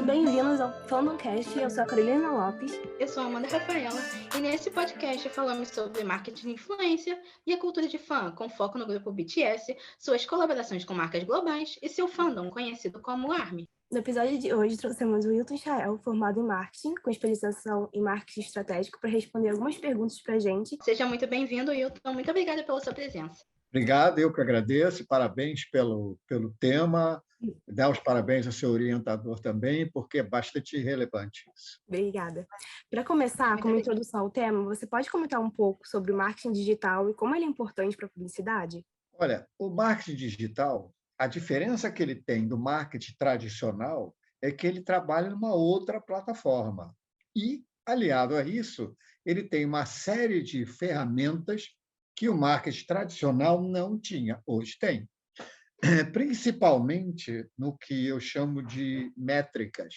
Sejam bem-vindos ao Fandomcast. Eu sou a Carolina Lopes. Eu sou a Amanda Rafaela e nesse podcast falamos sobre marketing de influência e a cultura de fã, com foco no grupo BTS, suas colaborações com marcas globais e seu fandom, conhecido como ARMY. No episódio de hoje, trouxemos o Wilton Chael, formado em marketing, com especialização em marketing estratégico, para responder algumas perguntas para a gente. Seja muito bem-vindo, Wilton. Muito obrigada pela sua presença. Obrigado, eu que agradeço. Parabéns pelo tema. Dá os parabéns ao seu orientador também, porque é bastante relevante isso. Obrigada. Para começar, como introdução ao tema, você pode comentar um pouco sobre o marketing digital e como ele é importante para a publicidade? Olha, o marketing digital, a diferença que ele tem do marketing tradicional é que ele trabalha numa outra plataforma. E, aliado a isso, ele tem uma série de ferramentas que o marketing tradicional não tinha, hoje tem. Principalmente no que eu chamo de métricas.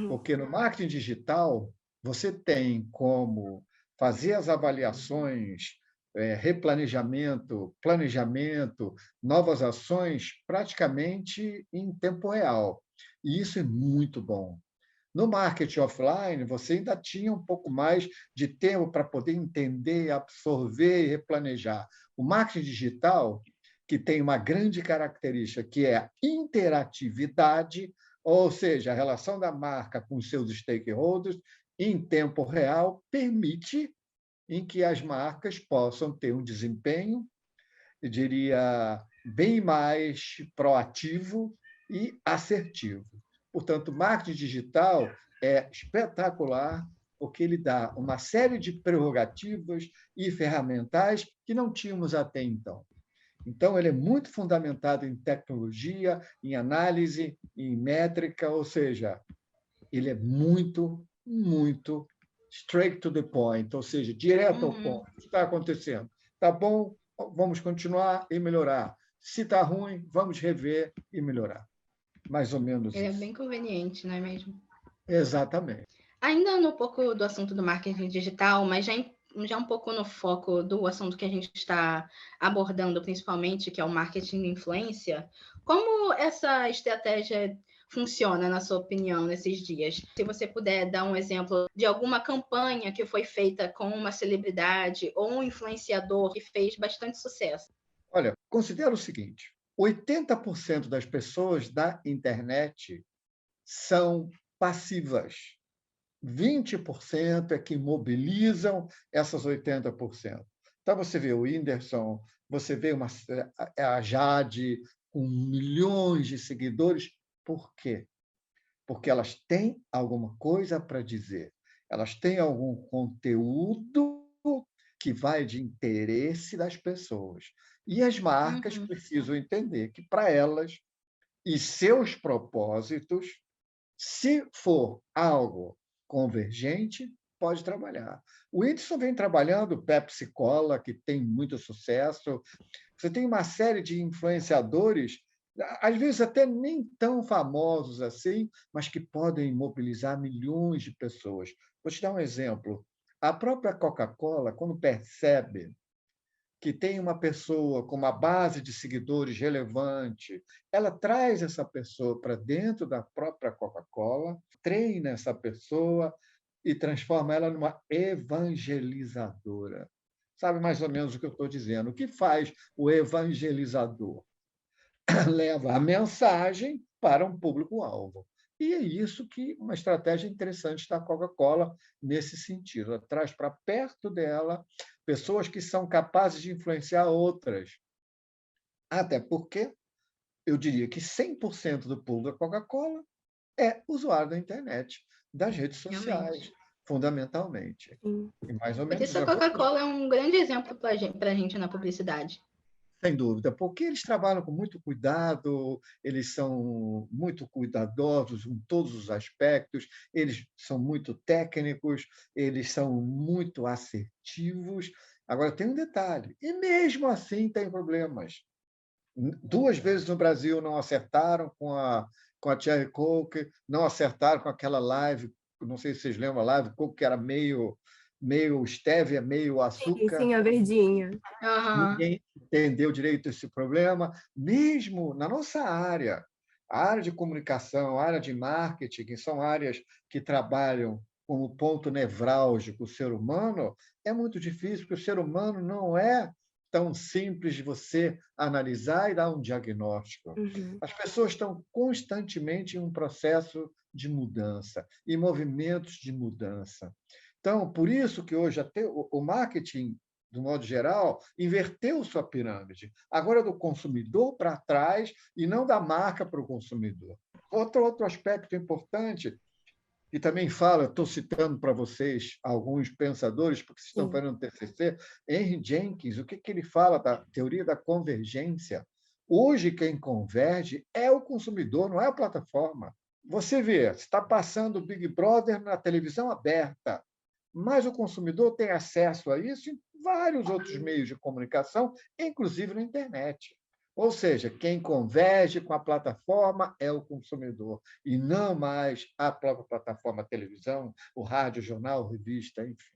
Porque no marketing digital, você tem como fazer as avaliações, replanejamento, planejamento, novas ações praticamente em tempo real. E isso é muito bom. No marketing offline, você ainda tinha um pouco mais de tempo para poder entender, absorver e replanejar. O marketing digital, que tem uma grande característica, que é a interatividade, ou seja, a relação da marca com os seus stakeholders em tempo real, permite em que as marcas possam ter um desempenho, eu diria, bem mais proativo e assertivo. Portanto, o marketing digital é espetacular, porque ele dá uma série de prerrogativas e ferramentais que não tínhamos até então. Então, ele é muito fundamentado em tecnologia, em análise, em métrica, ou seja, ele é muito, muito straight to the point, ou seja, direto ao ponto. O que está acontecendo? Está bom? Vamos continuar e melhorar. Se está ruim, vamos rever e melhorar. Mais ou menos Ele isso. É bem conveniente, não é mesmo? Exatamente. Ainda no pouco do assunto do marketing digital, mas já um pouco no foco do assunto que a gente está abordando, principalmente, que é o marketing de influência, como essa estratégia funciona, na sua opinião, nesses dias? Se você puder dar um exemplo de alguma campanha que foi feita com uma celebridade ou um influenciador que fez bastante sucesso. Olha, considera o seguinte, 80% das pessoas da internet são passivas. 20% é que mobilizam essas 80%. Então, você vê o Whindersson, você vê a Jade com milhões de seguidores. Por quê? Porque elas têm alguma coisa para dizer. Elas têm algum conteúdo que vai de interesse das pessoas. E as marcas precisam entender que, para elas e seus propósitos, se for algo convergente, pode trabalhar. O Whindersson vem trabalhando Pepsi Cola, que tem muito sucesso. Você tem uma série de influenciadores, às vezes até nem tão famosos assim, mas que podem mobilizar milhões de pessoas. Vou te dar um exemplo. A própria Coca-Cola, quando percebe que tem uma pessoa com uma base de seguidores relevante, ela traz essa pessoa para dentro da própria Coca-Cola, treina essa pessoa e transforma ela numa evangelizadora. Sabe mais ou menos o que eu estou dizendo? O que faz o evangelizador? Leva a mensagem para um público-alvo. E é isso que uma estratégia interessante da Coca-Cola nesse sentido. Ela traz para perto dela pessoas que são capazes de influenciar outras. Até porque eu diria que 100% do público da Coca-Cola é usuário da internet, das redes sociais, Realmente. fundamentalmente. E mais ou Por menos isso a Coca-Cola é um grande exemplo para a gente na publicidade. Sem dúvida, porque eles trabalham com muito cuidado, eles são muito cuidadosos em todos os aspectos, eles são muito técnicos, eles são muito assertivos. Agora, tem um detalhe, e mesmo assim tem problemas. 2 vezes no Brasil não acertaram com a Cherry Coke, não acertaram com aquela live, não sei se vocês lembram, a live Coke, que era meio stevia, meio açúcar. Sim, a verdinha. Uhum. Ninguém entendeu direito esse problema. Mesmo na nossa área, A área de comunicação, a área de marketing, que são áreas que trabalham como ponto nevrálgico o ser humano, é muito difícil, porque o ser humano não é tão simples de você analisar e dar um diagnóstico. Uhum. As pessoas estão constantemente em um processo de mudança, em movimentos de mudança. Então, por isso que hoje até o marketing, do modo geral, inverteu sua pirâmide. Agora é do consumidor para trás e não da marca para o consumidor. Outro aspecto importante, e também fala, estou citando para vocês alguns pensadores, porque vocês estão Sim. fazendo TCC, Henry Jenkins, o que ele fala da teoria da convergência? Hoje, quem converge é o consumidor, não é a plataforma. Você vê, está passando o Big Brother na televisão aberta, mas o consumidor tem acesso a isso em vários outros meios de comunicação, inclusive na internet. Ou seja, quem converge com a plataforma é o consumidor, e não mais a própria plataforma televisão, o rádio, o jornal, a revista, enfim.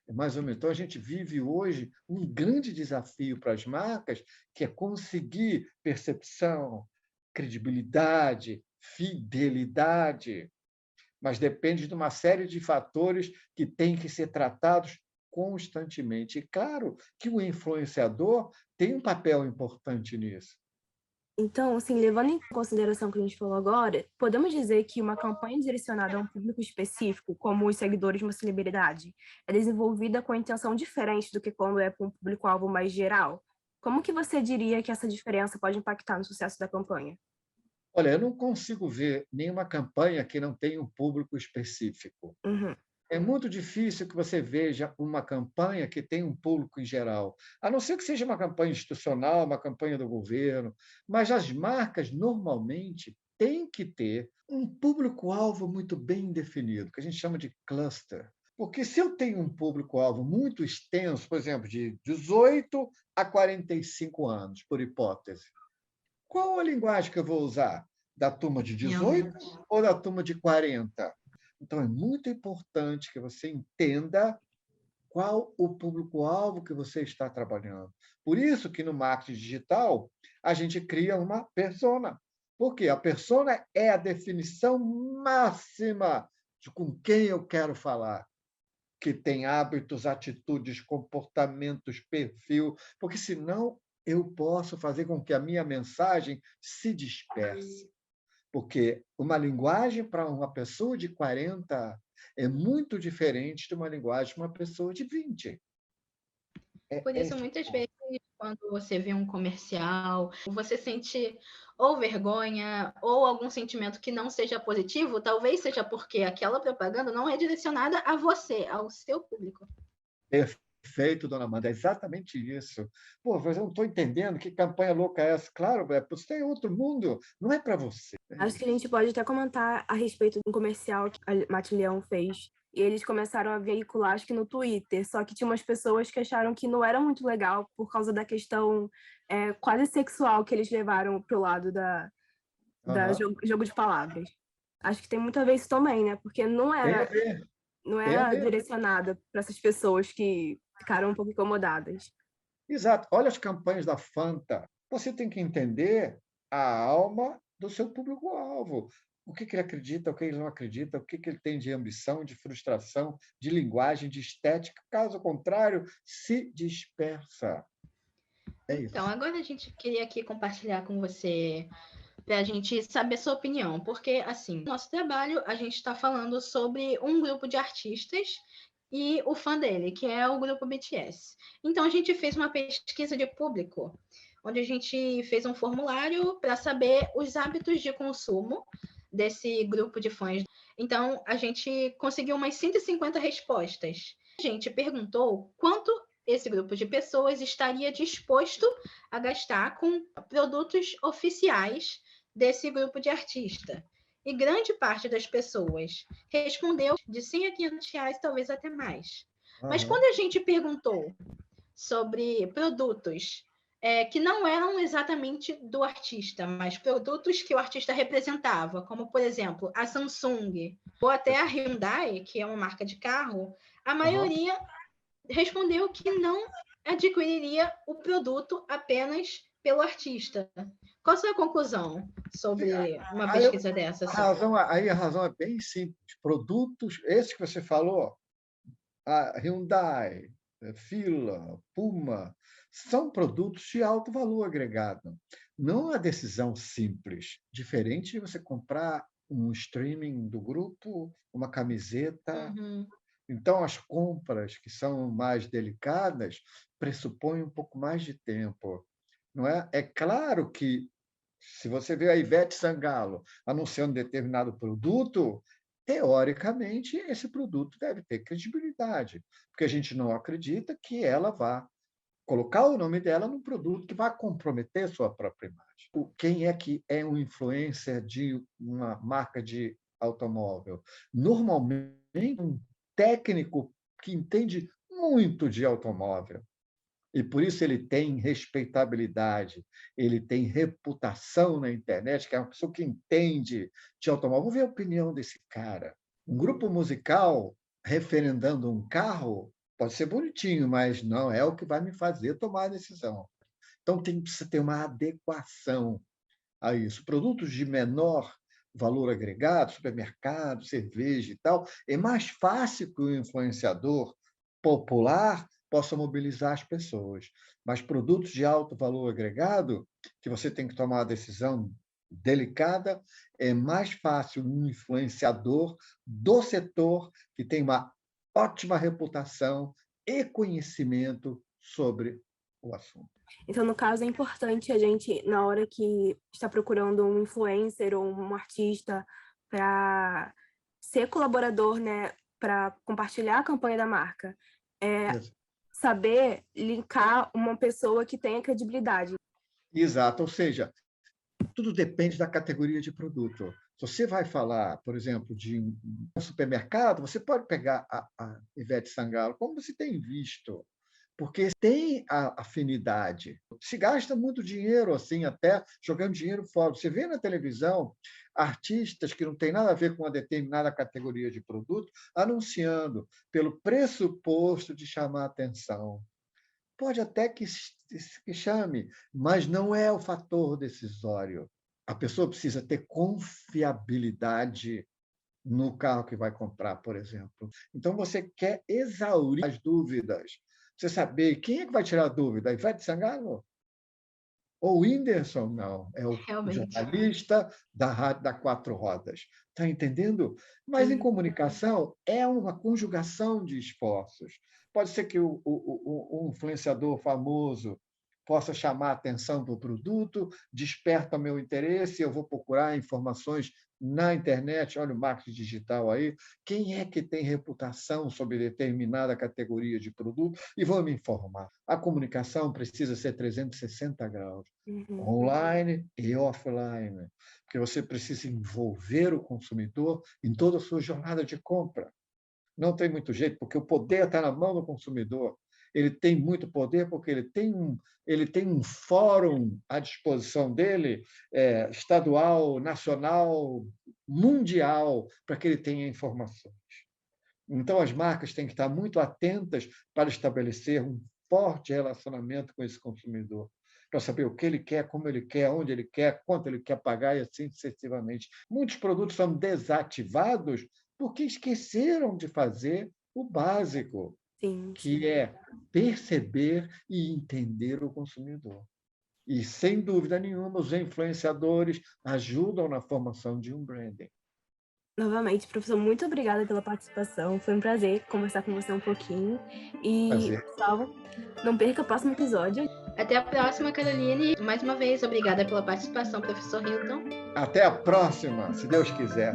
Mais ou menos. Então, a gente vive hoje um grande desafio para as marcas, que é conseguir percepção, credibilidade, fidelidade, mas depende de uma série de fatores que têm que ser tratados constantemente. E claro que o influenciador tem um papel importante nisso. Então, assim, levando em consideração o que a gente falou agora, podemos dizer que uma campanha direcionada a um público específico, como os seguidores de uma celebridade, é desenvolvida com a intenção diferente do que quando é para um público-alvo mais geral? Como que você diria que essa diferença pode impactar no sucesso da campanha? Olha, eu não consigo ver nenhuma campanha que não tenha um público específico. Uhum. É muito difícil que você veja uma campanha que tenha um público em geral, a não ser que seja uma campanha institucional, uma campanha do governo, mas as marcas normalmente têm que ter um público-alvo muito bem definido, que a gente chama de cluster. Porque se eu tenho um público-alvo muito extenso, por exemplo, de 18 a 45 anos, por hipótese, qual a linguagem que eu vou usar? Da turma de 18 Realmente. ou da turma de 40? Então, é muito importante que você entenda qual o público-alvo que você está trabalhando. Por isso que no marketing digital, a gente cria uma persona. Por quê? A persona é a definição máxima de com quem eu quero falar, que tem hábitos, atitudes, comportamentos, perfil, porque senão eu posso fazer com que a minha mensagem se disperse. Porque uma linguagem para uma pessoa de 40 é muito diferente de uma linguagem para uma pessoa de 20. Por isso, Esse muitas ponto. vezes, quando você vê um comercial, você sente ou vergonha ou algum sentimento que não seja positivo, talvez seja porque aquela propaganda não é direcionada a você, ao seu público. Perfeito, dona Amanda, é exatamente isso. Pô, mas eu não estou entendendo que campanha louca é essa. Claro, você tem outro mundo, não é para você. Acho que a gente pode até comentar a respeito de um comercial que a Matilhão fez. E eles começaram a veicular, acho que no Twitter, só que tinha umas pessoas que acharam que não era muito legal por causa da questão quase sexual que eles levaram pro lado da Aham. jogo de palavras. Acho que tem muito a ver isso também, né? Porque não Tem a era, ver, não tem a era ver. direcionada para essas pessoas que ficaram um pouco incomodadas. Exato. Olha as campanhas da Fanta. Você tem que entender a alma do seu público-alvo. O que ele acredita, o que ele não acredita, o que ele tem de ambição, de frustração, de linguagem, de estética. Caso contrário, se dispersa. É Então, isso. agora a gente queria aqui compartilhar com você para a gente saber sua opinião, porque, assim, no nosso trabalho, a gente está falando sobre um grupo de artistas e o fã dele, que é o grupo BTS. Então, a gente fez uma pesquisa de público, onde a gente fez um formulário para saber os hábitos de consumo desse grupo de fãs. Então, a gente conseguiu umas 150 respostas. A gente perguntou quanto esse grupo de pessoas estaria disposto a gastar com produtos oficiais desse grupo de artista. E grande parte das pessoas respondeu de 100 a 500 reais, talvez até mais. Mas Aham. quando a gente perguntou sobre produtos que não eram exatamente do artista, mas produtos que o artista representava, como, por exemplo, a Samsung ou até a Hyundai, que é uma marca de carro, a Aham. maioria respondeu que não adquiriria o produto apenas pelo artista, Qual a sua conclusão sobre uma pesquisa dessa? A razão é bem simples. Produtos, esses que você falou, a Hyundai, Fila, Puma, são produtos de alto valor agregado. Não é decisão simples, diferente de você comprar um streaming do grupo, uma camiseta. Então, as compras que são mais delicadas pressupõem um pouco mais de tempo. Não é? É claro que, se você vê a Ivete Sangalo anunciando determinado produto, teoricamente, esse produto deve ter credibilidade, porque a gente não acredita que ela vá colocar o nome dela num produto que vai comprometer sua própria imagem. Quem é que é um influencer de uma marca de automóvel? Normalmente, um técnico que entende muito de automóvel. E por isso ele tem respeitabilidade, ele tem reputação na internet, que é uma pessoa que entende de automóvel. Vamos ver a opinião desse cara. Um grupo musical referendando um carro pode ser bonitinho, mas não é o que vai me fazer tomar a decisão. Então, precisa ter uma adequação a isso. Produtos de menor valor agregado, supermercado, cerveja e tal, é mais fácil que o influenciador popular possa mobilizar as pessoas. Mas produtos de alto valor agregado, que você tem que tomar uma decisão delicada, é mais fácil um influenciador do setor que tem uma ótima reputação e conhecimento sobre o assunto. Então, no caso, é importante a gente, na hora que está procurando um influencer ou um artista para ser colaborador, né, para compartilhar a campanha da marca, saber linkar uma pessoa que tenha credibilidade. Exato, ou seja, tudo depende da categoria de produto. Se você vai falar, por exemplo, de um supermercado, você pode pegar a Ivete Sangalo, como você tem visto, porque tem a afinidade. Se gasta muito dinheiro, assim, até jogando dinheiro fora. Você vê na televisão artistas que não têm nada a ver com uma determinada categoria de produto anunciando pelo pressuposto de chamar atenção. Pode até que chame, mas não é o fator decisório. A pessoa precisa ter confiabilidade no carro que vai comprar, por exemplo. Então, você quer exaurir as dúvidas. Você saber quem é que vai tirar a dúvida? A Ivete Sangalo? Ou o Whindersson? Não, é o jornalista da rádio da Quatro Rodas. Está entendendo? Mas em comunicação é uma conjugação de esforços. Pode ser que o influenciador famoso possa chamar a atenção para o produto, desperta meu interesse, eu vou procurar informações na internet, olha o marketing digital aí, quem é que tem reputação sobre determinada categoria de produto e vou me informar. A comunicação precisa ser 360 graus, online e offline, porque você precisa envolver o consumidor em toda a sua jornada de compra. Não tem muito jeito, porque o poder está na mão do consumidor. Ele tem muito poder porque ele tem um fórum à disposição dele, estadual, nacional, mundial, para que ele tenha informações. Então, as marcas têm que estar muito atentas para estabelecer um forte relacionamento com esse consumidor, para saber o que ele quer, como ele quer, onde ele quer, quanto ele quer pagar e assim sucessivamente. Muitos produtos são desativados porque esqueceram de fazer o básico, que é perceber e entender o consumidor. E, sem dúvida nenhuma, os influenciadores ajudam na formação de um branding. Novamente, professor, muito obrigada pela participação. Foi um prazer conversar com você um pouquinho. E, pessoal, não perca o próximo episódio. Até a próxima, Caroline. Mais uma vez, obrigada pela participação, professor Hilton. Até a próxima, se Deus quiser.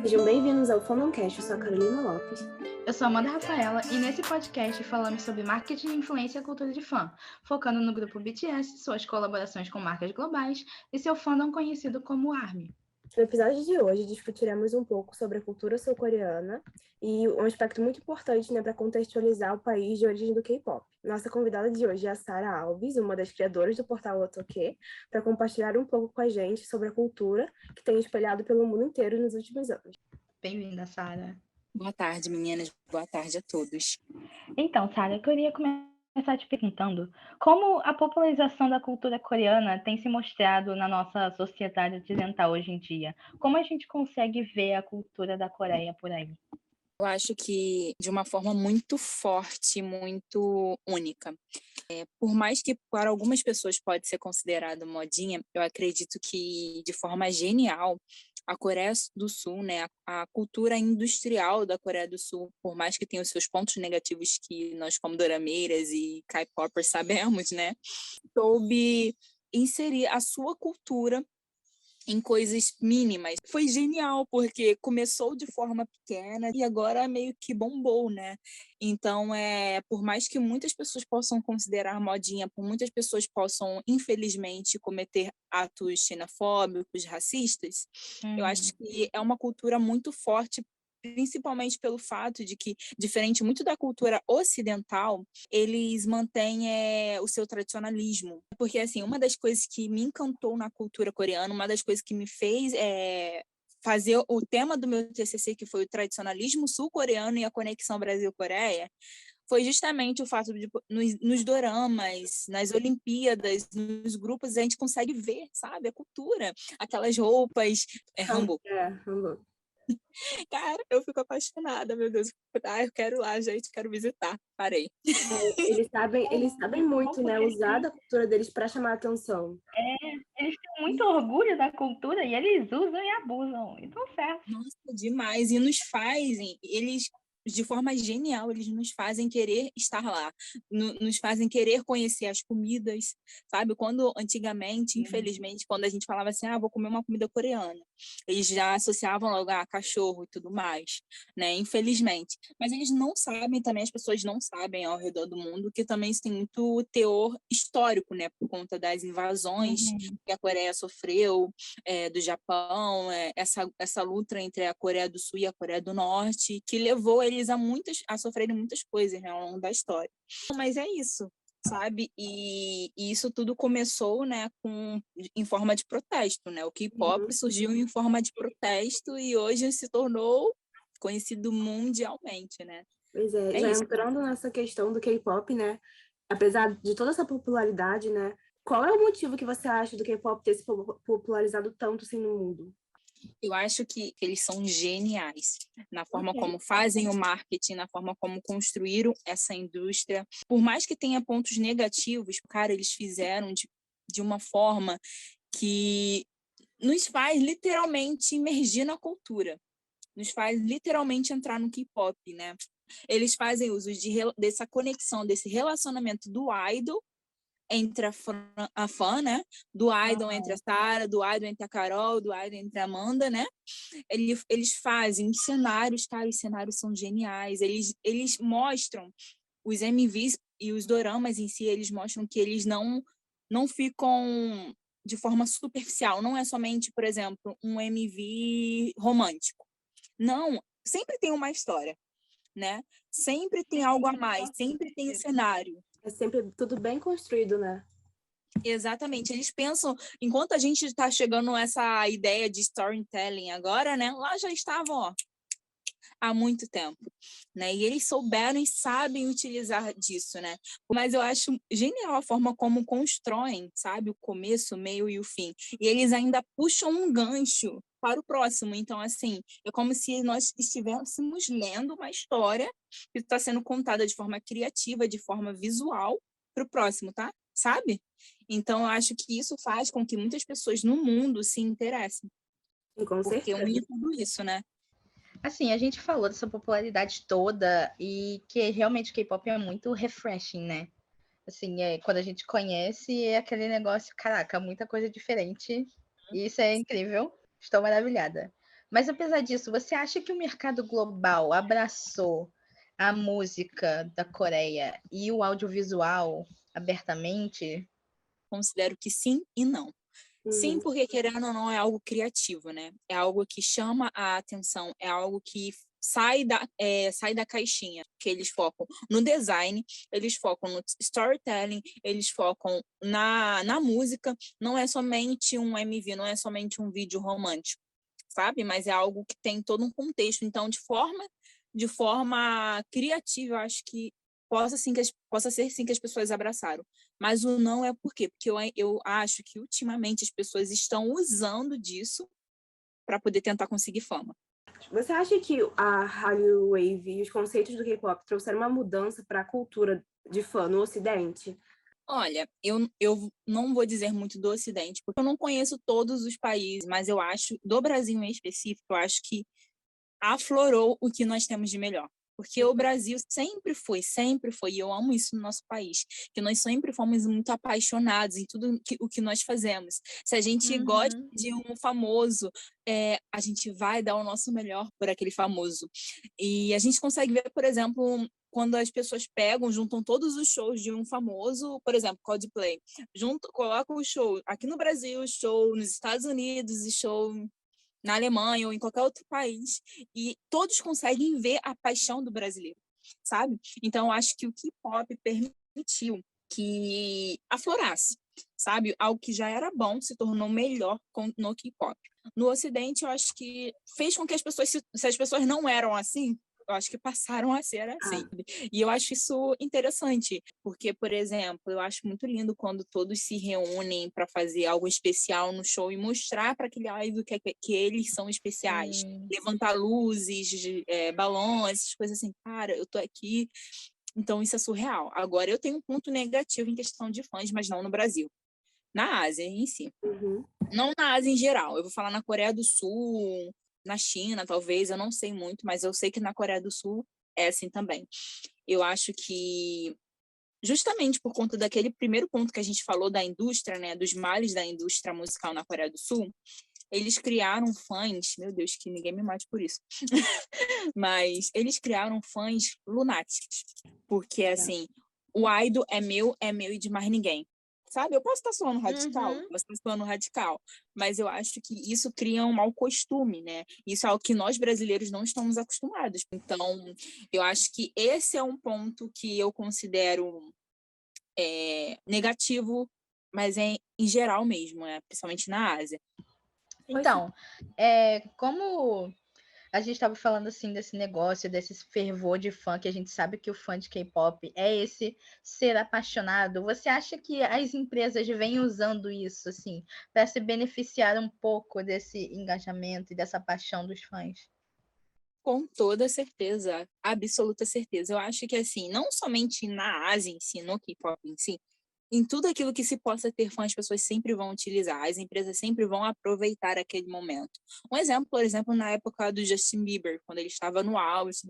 Sejam bem-vindos ao Fandomcast, eu sou a Carolina Lopes. Eu sou a Amanda Rafaela e nesse podcast falamos sobre marketing, influência e cultura de fã, focando no grupo BTS, suas colaborações com marcas globais e seu fandom conhecido como ARMY. No episódio de hoje, discutiremos um pouco sobre a cultura sul-coreana e um aspecto muito importante, né, para contextualizar o país de origem do K-pop. Nossa convidada de hoje é a Sara Alves, uma das criadoras do portal Otoque, para compartilhar um pouco com a gente sobre a cultura que tem espalhado pelo mundo inteiro nos últimos anos. Bem-vinda, Sara. Boa tarde, meninas. Boa tarde a todos. Então, Sara, eu queria começar te perguntando como a popularização da cultura coreana tem se mostrado na nossa sociedade ocidental hoje em dia. Como a gente consegue ver a cultura da Coreia por aí? Eu acho que de uma forma muito forte, muito única. Por mais que para algumas pessoas pode ser considerado modinha, eu acredito que de forma genial a Coreia do Sul, né, a cultura industrial da Coreia do Sul, por mais que tenha os seus pontos negativos que nós como dorameiras e K-popers sabemos, né, soube inserir a sua cultura em coisas mínimas. Foi genial, porque começou de forma pequena e agora meio que bombou, né? Então, por mais que muitas pessoas possam considerar modinha, por muitas pessoas possam, infelizmente, cometer atos xenofóbicos, racistas, eu acho que é uma cultura muito forte, principalmente pelo fato de que, diferente muito da cultura ocidental, eles mantêm o seu tradicionalismo. Porque, assim, uma das coisas que me encantou na cultura coreana, uma das coisas que me fez fazer o tema do meu TCC, que foi o tradicionalismo sul-coreano e a conexão Brasil-Coreia, foi justamente o fato de, nos doramas, nas Olimpíadas, nos grupos, a gente consegue ver, sabe, a cultura, aquelas roupas, Hanbok. Hanbok. Cara, eu fico apaixonada, meu Deus. Eu quero ir lá, gente, quero visitar. Parei. Eles sabem muito, né, usar da cultura deles para chamar a atenção. Eles têm muito orgulho da cultura e eles usam e abusam. E estão certo. Nossa, demais. E nos fazem, eles, de forma genial, eles nos fazem querer estar lá, nos fazem querer conhecer as comidas, sabe? Quando antigamente, infelizmente, quando a gente falava assim, vou comer uma comida coreana, eles já associavam logo a cachorro e tudo mais, né? Infelizmente. Mas eles não sabem também, as pessoas não sabem ao redor do mundo que também isso tem muito teor histórico, né? Por conta das invasões que a Coreia sofreu, do Japão, essa luta entre a Coreia do Sul e a Coreia do Norte, que levou eles a sofrerem muitas coisas, né, ao longo da história. Mas é isso, sabe? E isso tudo começou, né, em forma de protesto, né? O K-pop surgiu em forma de protesto e hoje se tornou conhecido mundialmente, né? Pois é, já entrando nessa questão do K-pop, né? Apesar de toda essa popularidade, né? Qual é o motivo que você acha do K-pop ter se popularizado tanto assim no mundo? Eu acho que eles são geniais na forma como fazem o marketing, na forma como construíram essa indústria. Por mais que tenha pontos negativos, cara, eles fizeram de uma forma que nos faz literalmente imergir na cultura, nos faz literalmente entrar no K-pop, né? Eles fazem uso dessa conexão, desse relacionamento do idol entre a fã, né? Do idol entre a Sarah, do idol entre a Carol, do idol entre a Amanda, né? Eles fazem cenários, cara, os cenários são geniais. Eles mostram os MVs e os doramas em si, eles mostram que eles não ficam de forma superficial. Não é somente, por exemplo, um MV romântico. Não, sempre tem uma história, né? Sempre tem algo a mais, sempre tem um cenário. É sempre tudo bem construído, né? Exatamente. Eles pensam, enquanto a gente está chegando nessa ideia de storytelling agora, né? Lá já estavam, ó, há muito tempo, né? E eles souberam e sabem utilizar disso, né? Mas eu acho genial a forma como constroem, sabe? O começo, o meio e o fim. E eles ainda puxam um gancho para o próximo. Então, assim, é como se nós estivéssemos lendo uma história que está sendo contada de forma criativa, de forma visual, para o próximo, tá? Sabe? Então, eu acho que isso faz com que muitas pessoas no mundo se interessem. Porque une tudo isso, né? Assim, a gente falou dessa popularidade toda e que realmente o K-pop é muito refreshing, né? Assim, quando a gente conhece, é aquele negócio, caraca, muita coisa diferente. E isso é incrível. Estou maravilhada. Mas apesar disso, você acha que o mercado global abraçou a música da Coreia e o audiovisual abertamente? Considero que sim e não. Sim, porque querendo ou não é algo criativo, né? É algo que chama a atenção, é algo que sai da caixinha, que eles focam no design, eles focam no storytelling, eles focam na música, não é somente um MV, não é somente um vídeo romântico, sabe? Mas é algo que tem todo um contexto. Então, de forma criativa, eu acho que possa ser sim que as pessoas abraçaram. Mas o não é por quê? Porque eu acho que ultimamente as pessoas estão usando disso para poder tentar conseguir fama. Você acha que a Hallyu Wave e os conceitos do K-pop trouxeram uma mudança para a cultura de fã no Ocidente? Olha, eu não vou dizer muito do Ocidente, porque eu não conheço todos os países, mas eu acho, do Brasil em específico, eu acho que aflorou o que nós temos de melhor. Porque o Brasil sempre foi, e eu amo isso no nosso país, que nós sempre fomos muito apaixonados em tudo o que nós fazemos. Se a gente gosta de um famoso, a gente vai dar o nosso melhor por aquele famoso. E a gente consegue ver, por exemplo, quando as pessoas juntam todos os shows de um famoso, por exemplo, Coldplay, colocam o show aqui no Brasil, show nos Estados Unidos e show na Alemanha ou em qualquer outro país, e todos conseguem ver a paixão do brasileiro, sabe? Então, eu acho que o K-pop permitiu que aflorasse, sabe? Algo que já era bom se tornou melhor no K-pop. No Ocidente, eu acho que fez com que se as pessoas não eram assim, eu acho que passaram a ser assim. E eu acho isso interessante, porque, por exemplo, eu acho muito lindo quando todos se reúnem para fazer algo especial no show e mostrar para aquele idol que eles são especiais. Levantar luzes, balões, essas coisas assim. Cara, eu tô aqui. Então, isso é surreal. Agora, eu tenho um ponto negativo em questão de fãs, mas não no Brasil. Na Ásia em si. Não na Ásia em geral. Eu vou falar na Coreia do Sul, na China, talvez, eu não sei muito, mas eu sei que na Coreia do Sul é assim também. Eu acho que, justamente por conta daquele primeiro ponto que a gente falou da indústria, né, dos males da indústria musical na Coreia do Sul, eles criaram fãs, meu Deus, que ninguém me mate por isso, mas eles criaram fãs lunáticos, porque, assim, o idol é meu e de mais ninguém. Sabe? Eu posso estar soando radical, posso estar soando radical, mas eu acho que isso cria um mau costume, né? Isso é algo que nós brasileiros não estamos acostumados. Então, eu acho que esse é um ponto que eu considero negativo, mas em geral mesmo, principalmente na Ásia. Então, como a gente estava falando assim desse negócio, desse fervor de fã, que a gente sabe que o fã de K-pop é esse ser apaixonado. Você acha que as empresas vêm usando isso assim para se beneficiar um pouco desse engajamento e dessa paixão dos fãs? Com toda certeza, absoluta certeza. Eu acho que assim, não somente na Ásia em si, no K-pop em si, em tudo aquilo que se possa ter fã, as pessoas sempre vão utilizar, as empresas sempre vão aproveitar aquele momento. Um exemplo, por exemplo, na época do Justin Bieber, quando ele estava no auge,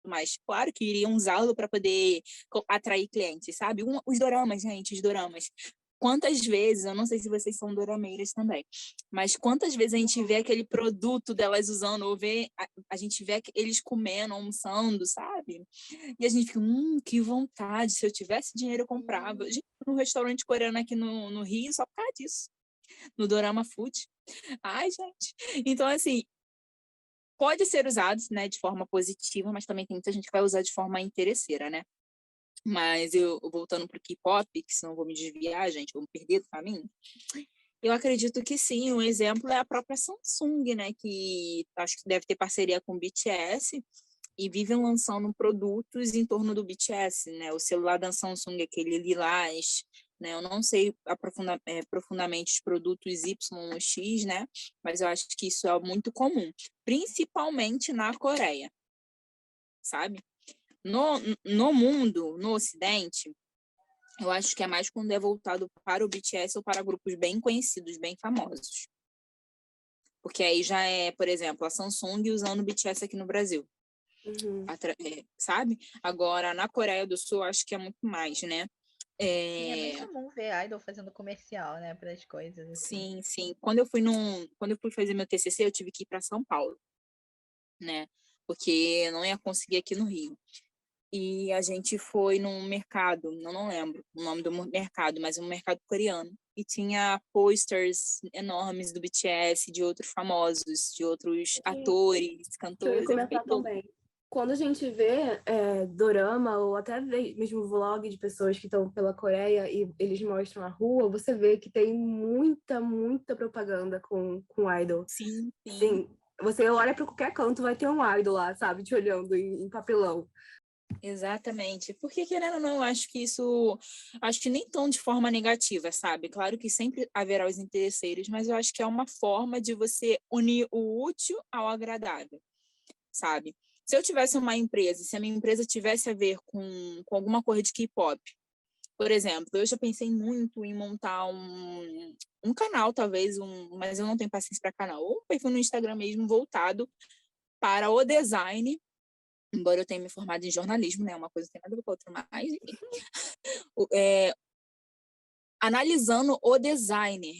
mas claro que iriam usá-lo para poder atrair clientes, sabe? Os doramas, gente, os doramas. Quantas vezes, eu não sei se vocês são dorameiras também, mas quantas vezes a gente vê aquele produto delas usando, ou a gente vê eles comendo, almoçando, sabe? E a gente fica, que vontade, se eu tivesse dinheiro eu comprava. Gente, num restaurante coreano aqui no Rio, só por causa disso, no Dorama Food. Ai, gente. Então, assim, pode ser usado, né, de forma positiva, mas também tem muita gente que vai usar de forma interesseira, né? Mas eu voltando para o K-pop, que senão eu vou me desviar, gente, vou me perder do caminho. Eu acredito que sim, um exemplo é a própria Samsung, né, que acho que deve ter parceria com o BTS e vivem lançando produtos em torno do BTS, né? O celular da Samsung, aquele lilás, né? Eu não sei profundamente os produtos Y ou X, né? Mas eu acho que isso é muito comum, principalmente na Coreia, sabe? No mundo, no Ocidente, eu acho que é mais quando é voltado para o BTS ou para grupos bem conhecidos, bem famosos. Porque aí já é, por exemplo, a Samsung usando o BTS aqui no Brasil. Sabe? Agora, na Coreia do Sul, acho que é muito mais, né? É bem comum ver idol fazendo comercial, né, para as coisas. Sim, Assim. sim. Quando eu fui fazer meu TCC, eu tive que ir para São Paulo, né? Porque não ia conseguir aqui no Rio. e a gente foi num mercado, não lembro o nome do mercado, mas um mercado coreano. E tinha posters enormes do BTS, de outros famosos, de outros atores, Eu ia cantores. Eu fiquei comentar também. Quando a gente vê dorama ou até mesmo vlog de pessoas que estão pela Coreia e eles mostram a rua, você vê que tem muita propaganda com idol. Sim, sim. Sim, você olha para qualquer canto, vai ter um idol lá, sabe? Te olhando em papelão. Exatamente. Porque, querendo ou não, eu acho que isso... Acho que nem tão de forma negativa, sabe? Claro que sempre haverá os interesseiros, mas eu acho que é uma forma de você unir o útil ao agradável, sabe? Se eu tivesse uma empresa, se a minha empresa tivesse a ver com alguma coisa de K-pop, por exemplo, eu já pensei muito em montar um canal, talvez, mas eu não tenho paciência para canal, ou um perfil no Instagram mesmo voltado para o design, embora eu tenha me formado em jornalismo, né? Uma coisa não tem nada a ver com a outra, mas enfim. Analisando o designer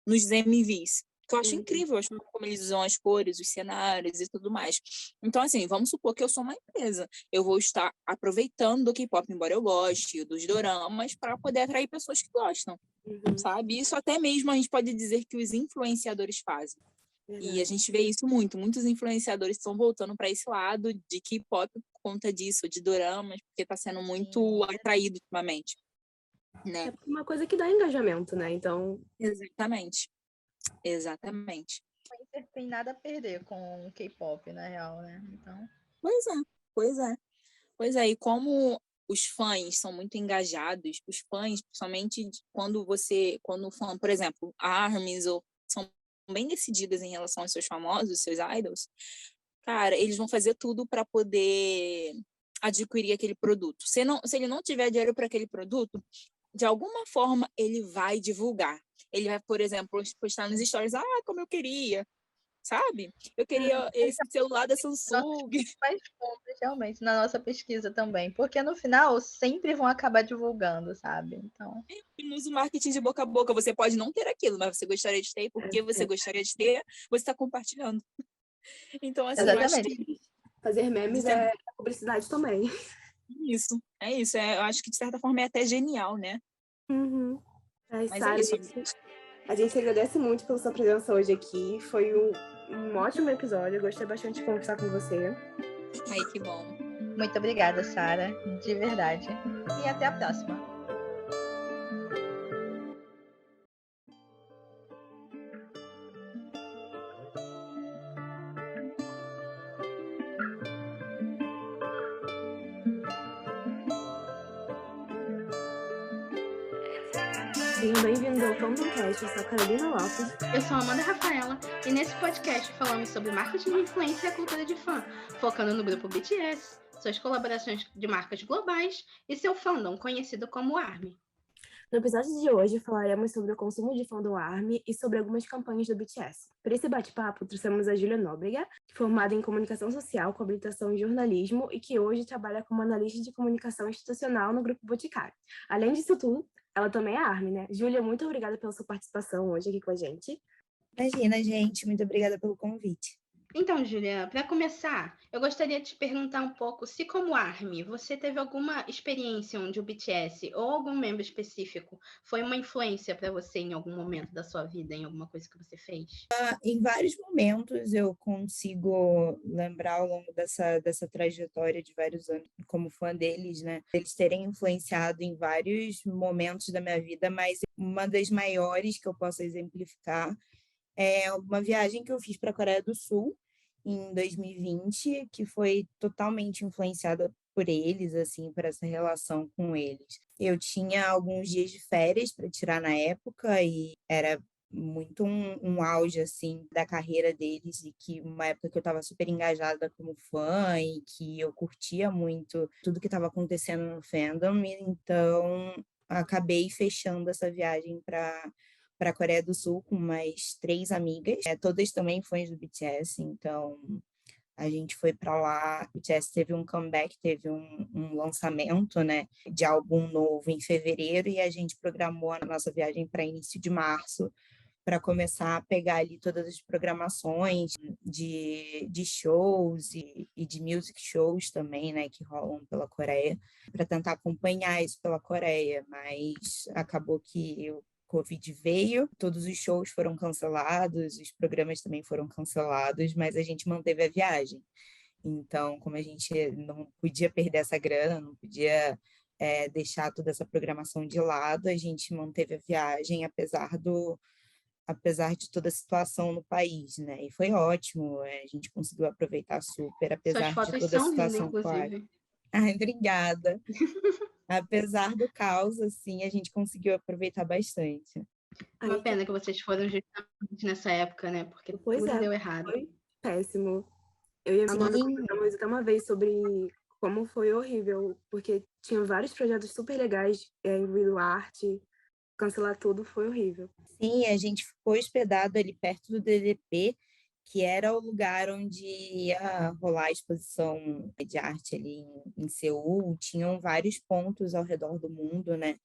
nos MVs, que eu acho incrível, eu acho como eles usam as cores, os cenários e tudo mais. Então, assim, vamos supor que eu sou uma empresa. Eu vou estar aproveitando do K-pop, embora eu goste, dos doramas, para poder atrair pessoas que gostam, sabe? Isso até mesmo a gente pode dizer que os influenciadores fazem. E a gente vê isso muitos influenciadores estão voltando para esse lado de K-pop por conta disso, de doramas, porque está sendo muito atraído ultimamente. Né? É uma coisa que dá engajamento, né? Então. Exatamente. Não tem nada a perder com o K-pop, na real, né? Então... Pois é. E como os fãs são muito engajados, os fãs, principalmente quando o fã, por exemplo, a ARMYs são bem decididas em relação aos seus famosos, seus idols, cara, eles vão fazer tudo para poder adquirir aquele produto. Se ele não tiver dinheiro para aquele produto, de alguma forma ele vai divulgar. Ele vai, por exemplo, postar nos stories, como eu queria, sabe? Eu queria esse celular da Samsung. Faz contas, realmente, na nossa pesquisa também, porque no final sempre vão acabar divulgando, sabe? Então... Usa o marketing de boca a boca. Você pode não ter aquilo, mas você gostaria de ter, e porque você gostaria de ter, você está compartilhando. Então, assim, eu acho que... Fazer memes é publicidade também. Isso. Eu acho que, de certa forma, é até genial, né? Mas Sarah, é isso. A gente agradece muito pela sua presença hoje aqui. Foi um ótimo episódio. Eu gostei bastante de conversar com você. Ai, que bom. Muito obrigada, Sarah, de verdade. E até a próxima. Sejam bem-vindos ao FandomCast. Eu sou a Carolina Lopes. Eu sou a Amanda Rafaela e nesse podcast falamos sobre marketing de influência e a cultura de fã, focando no grupo BTS, suas colaborações de marcas globais e seu fandom, conhecido como ARMY. No episódio de hoje, falaremos sobre o consumo de fandom ARMY e sobre algumas campanhas do BTS. Para esse bate-papo, trouxemos a Júlia Nóbrega, formada em comunicação social com habilitação em jornalismo e que hoje trabalha como analista de comunicação institucional no Grupo Boticário. Além disso tudo, ela também é ARMY, né? Júlia, muito obrigada pela sua participação hoje aqui com a gente. Imagina, gente. Muito obrigada pelo convite. Então, Júlia, para começar, eu gostaria de te perguntar um pouco se, como ARMY, você teve alguma experiência onde o BTS ou algum membro específico foi uma influência para você em algum momento da sua vida, em alguma coisa que você fez? Em vários momentos eu consigo lembrar ao longo dessa trajetória de vários anos como fã deles, né? Eles terem influenciado em vários momentos da minha vida, mas uma das maiores que eu posso exemplificar é uma viagem que eu fiz para a Coreia do Sul em 2020, que foi totalmente influenciada por eles, assim, por essa relação com eles. Eu tinha alguns dias de férias para tirar na época e era muito um auge, assim, da carreira deles e que uma época que eu estava super engajada como fã e que eu curtia muito tudo que estava acontecendo no fandom, então acabei fechando essa viagem para a Coreia do Sul com mais 3 amigas, todas também fãs do BTS, então a gente foi para lá, o BTS teve um comeback, teve um lançamento, né, de álbum novo em fevereiro e a gente programou a nossa viagem para início de março para começar a pegar ali todas as programações de shows e de music shows também, né, que rolam pela Coreia, para tentar acompanhar isso pela Coreia, mas acabou que o Covid veio, todos os shows foram cancelados, os programas também foram cancelados, mas a gente manteve a viagem. Então, como a gente não podia perder essa grana, não podia deixar toda essa programação de lado, a gente manteve a viagem, apesar de toda a situação no país, né? E foi ótimo, a gente conseguiu aproveitar super, Suas apesar de fotos toda a são lindas, situação, claro. inclusive. Ai, obrigada. Apesar do caos, assim, a gente conseguiu aproveitar bastante. Uma pena que vocês foram justamente nessa época, né? Porque tudo deu errado. Foi péssimo. Eu e a Amanda conversamos até uma vez sobre como foi horrível, porque tinha vários projetos super legais, incluindo arte, cancelar tudo foi horrível. Sim, a gente ficou hospedado ali perto do DDP, que era o lugar onde ia rolar a exposição de arte ali em Seul. Tinham vários pontos ao redor do mundo, né?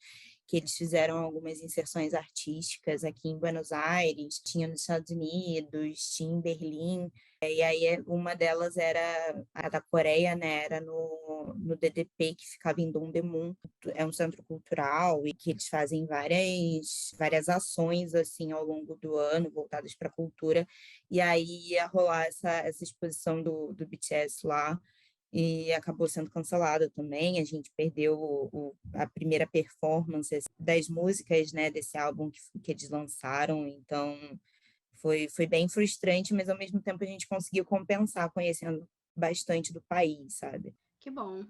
Que eles fizeram algumas inserções artísticas aqui em Buenos Aires, tinha nos Estados Unidos, tinha em Berlim, e aí uma delas era a da Coreia, né? Era no DDP, que ficava em Dongdaemun, é um centro cultural e que eles fazem várias ações assim ao longo do ano voltadas para a cultura, e aí ia rolar essa exposição do BTS lá, e acabou sendo cancelada também. A gente perdeu a primeira performance das músicas, né, desse álbum que eles lançaram, então foi bem frustrante, mas ao mesmo tempo a gente conseguiu compensar conhecendo bastante do país, sabe? Que bom.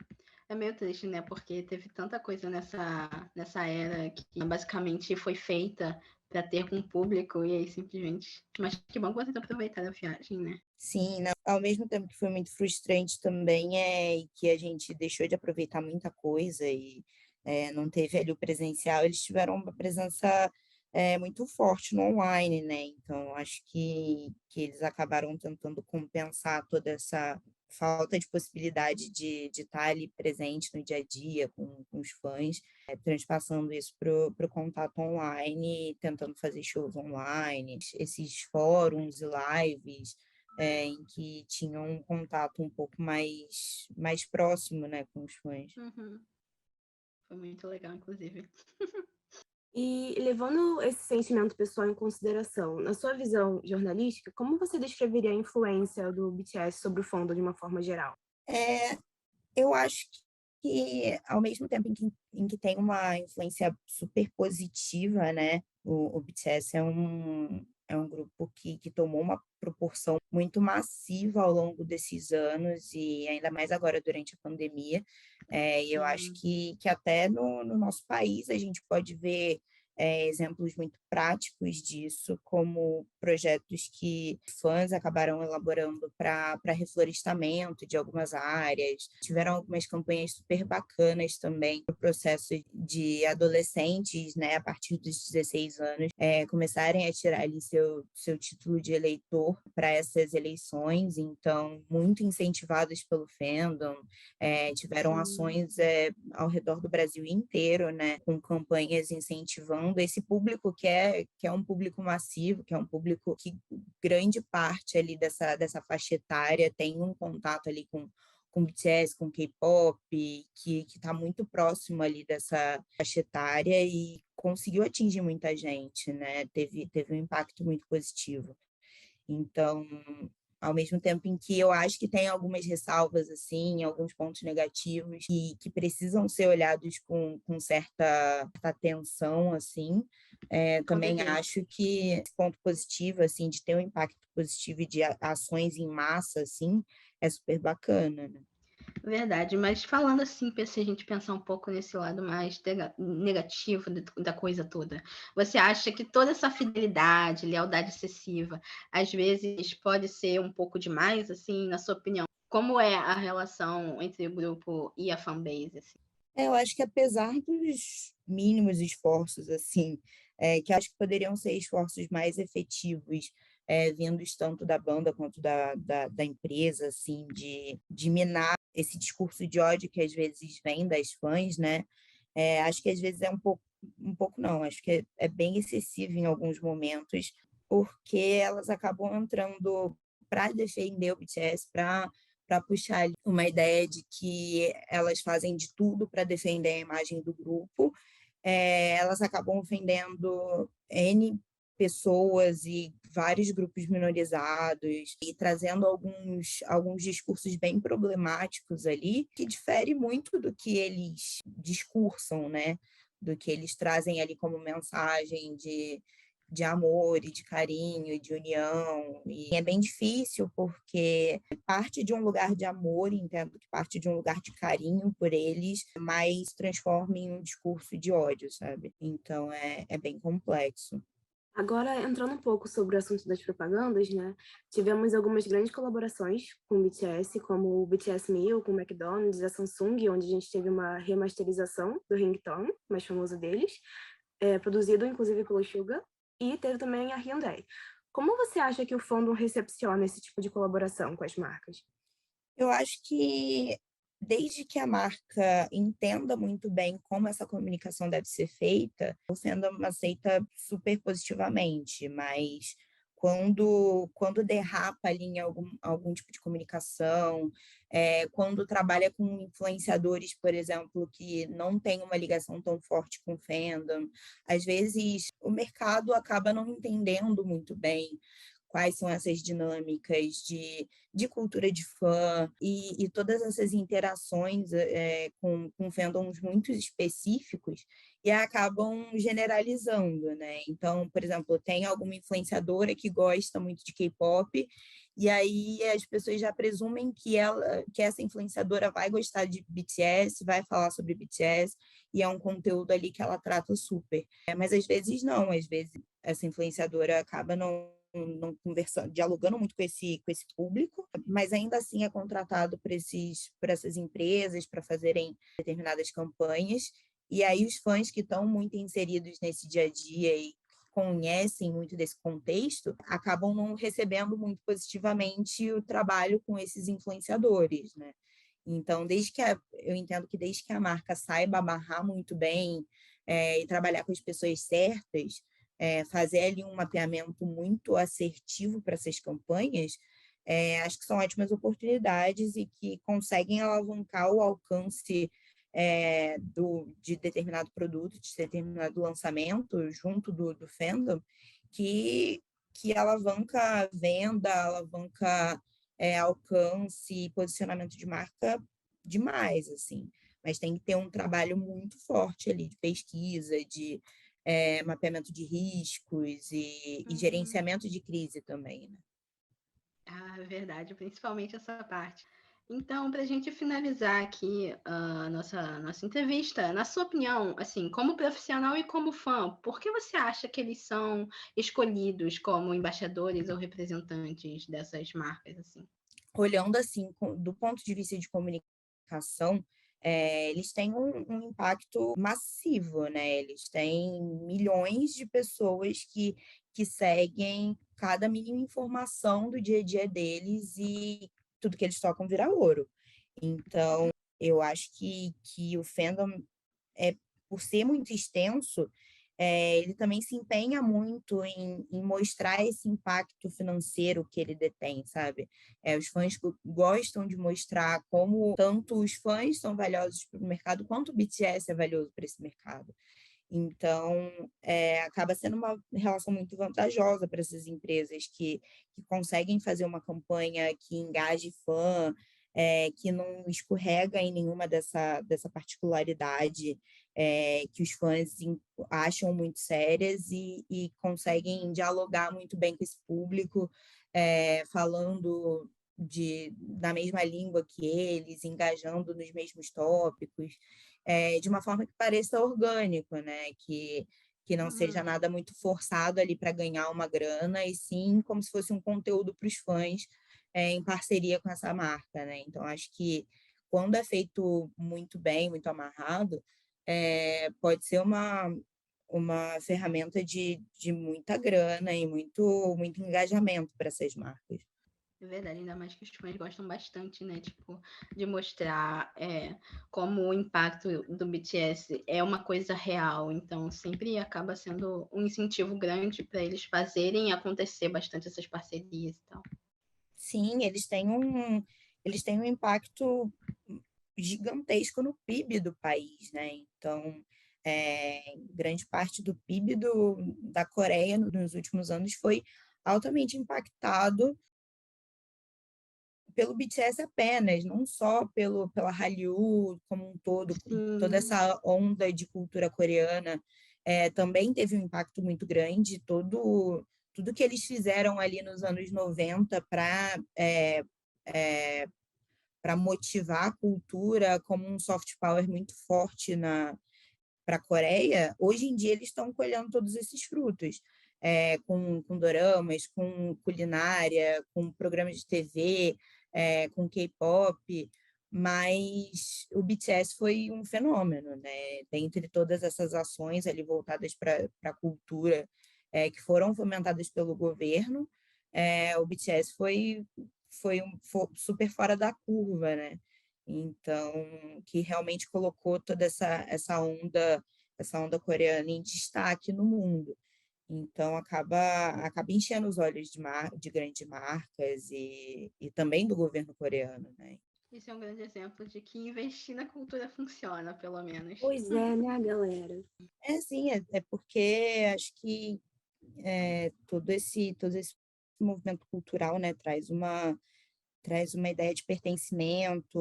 É meio triste, né? Porque teve tanta coisa nessa era que basicamente foi feita para ter com o público e aí simplesmente... Mas que bom que vocês aproveitaram a viagem, né? Sim, não, ao mesmo tempo que foi muito frustrante também que a gente deixou de aproveitar muita coisa e não teve ali o presencial, eles tiveram uma presença muito forte no online, né? Então, acho que eles acabaram tentando compensar toda essa falta de possibilidade de estar ali presente no dia a dia com os fãs, transpassando isso para o contato online, tentando fazer shows online, esses fóruns e lives, em que tinham um contato um pouco mais próximo, né, com os fãs. Uhum. Foi muito legal, inclusive. E levando esse sentimento pessoal em consideração, na sua visão jornalística, como você descreveria a influência do BTS sobre o fandom de uma forma geral? Eu acho que, ao mesmo tempo em que tem uma influência super positiva, né, o BTS é um grupo que tomou uma proporção muito massiva ao longo desses anos, e ainda mais agora durante a pandemia. E eu acho que até no nosso país a gente pode ver exemplos muito práticos disso, como projetos que fãs acabaram elaborando para reflorestamento de algumas áreas. Tiveram algumas campanhas super bacanas também no processo de adolescentes, né, a partir dos 16 anos, começarem a tirar ali seu título de eleitor para essas eleições, então, muito incentivados pelo fandom. Tiveram ações ao redor do Brasil inteiro, né, com campanhas incentivando esse público que é um público massivo, que é um público que grande parte ali dessa faixa etária tem um contato ali com BTS, com K-pop, que está muito próximo ali dessa faixa etária e conseguiu atingir muita gente, né? Teve um impacto muito positivo. Então, ao mesmo tempo em que eu acho que tem algumas ressalvas, assim, alguns pontos negativos que precisam ser olhados com certa atenção, assim, também acho que esse ponto positivo, assim, de ter um impacto positivo e de ações em massa, assim, é super bacana, né? Verdade, mas falando assim, se a gente pensar um pouco nesse lado mais negativo da coisa toda, você acha que toda essa fidelidade, lealdade excessiva, às vezes pode ser um pouco demais, assim, na sua opinião? Como é a relação entre o grupo e a fanbase, assim? Eu acho que apesar dos mínimos esforços, assim, que acho que poderiam ser esforços mais efetivos, vindos tanto da banda quanto da empresa, assim, de minar esse discurso de ódio que às vezes vem das fãs, né? Acho que às vezes é um pouco não, acho que é bem excessivo em alguns momentos, porque elas acabam entrando para defender o BTS, para puxar ali uma ideia de que elas fazem de tudo para defender a imagem do grupo. Elas acabam ofendendo N pessoas e vários grupos minorizados e trazendo alguns discursos bem problemáticos ali, que difere muito do que eles discursam, né? Do que eles trazem ali como mensagem de amor e de carinho e de união. E é bem difícil porque parte de um lugar de amor, entendo que parte de um lugar de carinho por eles, mas transforma em um discurso de ódio, sabe? Então é bem complexo. Agora, entrando um pouco sobre o assunto das propagandas, né? Tivemos algumas grandes colaborações com o BTS, como o BTS Meal com o McDonald's e a Samsung, onde a gente teve uma remasterização do ringtone, mais famoso deles, produzido inclusive pelo Suga, e teve também a Hyundai. Como você acha que o fandom recepciona esse tipo de colaboração com as marcas? Eu acho que desde que a marca entenda muito bem como essa comunicação deve ser feita, o fandom aceita super positivamente, mas quando derrapa ali em algum tipo de comunicação, quando trabalha com influenciadores, por exemplo, que não tem uma ligação tão forte com o fandom, às vezes o mercado acaba não entendendo muito bem quais são essas dinâmicas de cultura de fã e todas essas interações com fandoms muito específicos e acabam generalizando, né? Então, por exemplo, tem alguma influenciadora que gosta muito de K-pop e aí as pessoas já presumem que essa influenciadora vai gostar de BTS, vai falar sobre BTS e é um conteúdo ali que ela trata super. Mas às vezes não, às vezes essa influenciadora acaba não conversando, dialogando muito com esse público, mas ainda assim é contratado por essas empresas para fazerem determinadas campanhas. E aí os fãs que estão muito inseridos nesse dia a dia e conhecem muito desse contexto, acabam não recebendo muito positivamente o trabalho com esses influenciadores, né? Então, eu entendo que desde que a marca saiba amarrar muito bem e trabalhar com as pessoas certas, fazer ali um mapeamento muito assertivo para essas campanhas, acho que são ótimas oportunidades e que conseguem alavancar o alcance de determinado produto, de determinado lançamento junto do fandom, que alavanca a venda, alavanca alcance e posicionamento de marca demais, assim. Mas tem que ter um trabalho muito forte ali de pesquisa, de mapeamento de riscos e gerenciamento de crise também, né? Ah, verdade, principalmente essa parte. Então, para a gente finalizar aqui a nossa entrevista, na sua opinião, assim, como profissional e como fã, por que você acha que eles são escolhidos como embaixadores ou representantes dessas marcas, assim? Olhando assim, do ponto de vista de comunicação, eles têm um impacto massivo, né? Eles têm milhões de pessoas que seguem cada mínima informação do dia a dia deles e tudo que eles tocam vira ouro. Então, eu acho que o fandom, por ser muito extenso, ele também se empenha muito em mostrar esse impacto financeiro que ele detém, sabe? Os fãs gostam de mostrar como tanto os fãs são valiosos para o mercado, quanto o BTS é valioso para esse mercado. Então, acaba sendo uma relação muito vantajosa para essas empresas que conseguem fazer uma campanha que engaje fã, que não escorrega em nenhuma dessa particularidade que os fãs acham muito sérias e conseguem dialogar muito bem com esse público, falando da mesma língua que eles, engajando nos mesmos tópicos, de uma forma que pareça orgânico, né? Que não seja nada muito forçado ali para ganhar uma grana, e sim como se fosse um conteúdo para os fãs em parceria com essa marca, né? Então, acho que quando é feito muito bem, muito amarrado, pode ser uma ferramenta de muita grana e muito engajamento para essas marcas. É verdade, ainda mais que os fãs gostam bastante, né? Tipo, de mostrar como o impacto do BTS é uma coisa real. Então, sempre acaba sendo um incentivo grande para eles fazerem acontecer bastante essas parcerias e tal. Sim, eles têm um impacto gigantesco no PIB do país, né? Então, grande parte do PIB da Coreia nos últimos anos foi altamente impactado pelo BTS apenas, não só pela Hallyu como um todo, toda essa onda de cultura coreana também teve um impacto muito grande. Tudo que eles fizeram ali nos anos 90 para motivar a cultura como um soft power muito forte para a Coreia, hoje em dia eles estão colhendo todos esses frutos. Com doramas, com culinária, com programas de TV, com K-pop, mas o BTS foi um fenômeno, né? Dentre todas essas ações ali voltadas para a cultura que foram fomentadas pelo governo, o BTS foi super fora da curva, né? Então, que realmente colocou toda essa onda coreana em destaque no mundo. Então, acaba enchendo os olhos de grandes marcas e também do governo coreano, né? Isso é um grande exemplo de que investir na cultura funciona, pelo menos. Pois é, né, galera? Sim, é porque acho que todo esse movimento cultural, né, traz uma ideia de pertencimento,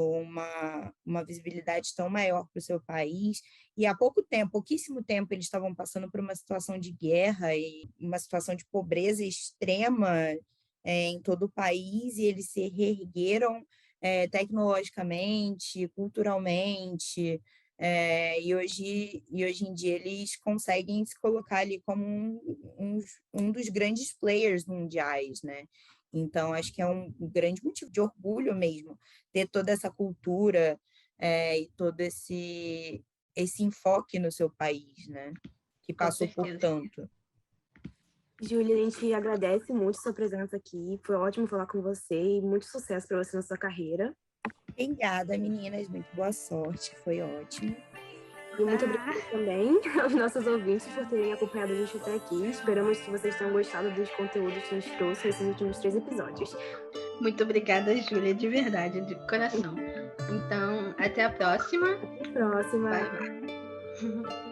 uma visibilidade tão maior para o seu país. E há pouquíssimo tempo, eles estavam passando por uma situação de guerra e uma situação de pobreza extrema em todo o país, e eles se reergueram tecnologicamente, culturalmente, e hoje em dia eles conseguem se colocar ali como um dos grandes players mundiais, né? Então, acho que é um grande motivo de orgulho mesmo ter toda essa cultura e todo esse enfoque no seu país, né? Que passou por tanto. Júlia, a gente agradece muito sua presença aqui. Foi ótimo falar com você e muito sucesso para você na sua carreira. Obrigada, meninas. Muito boa sorte. Foi ótimo. E muito obrigada também aos nossos ouvintes por terem acompanhado a gente até aqui. Esperamos que vocês tenham gostado dos conteúdos que a gente trouxe nesses últimos 3 episódios. Muito obrigada, Júlia, de verdade, de coração. Então, até a próxima. Até a próxima. Bye, bye.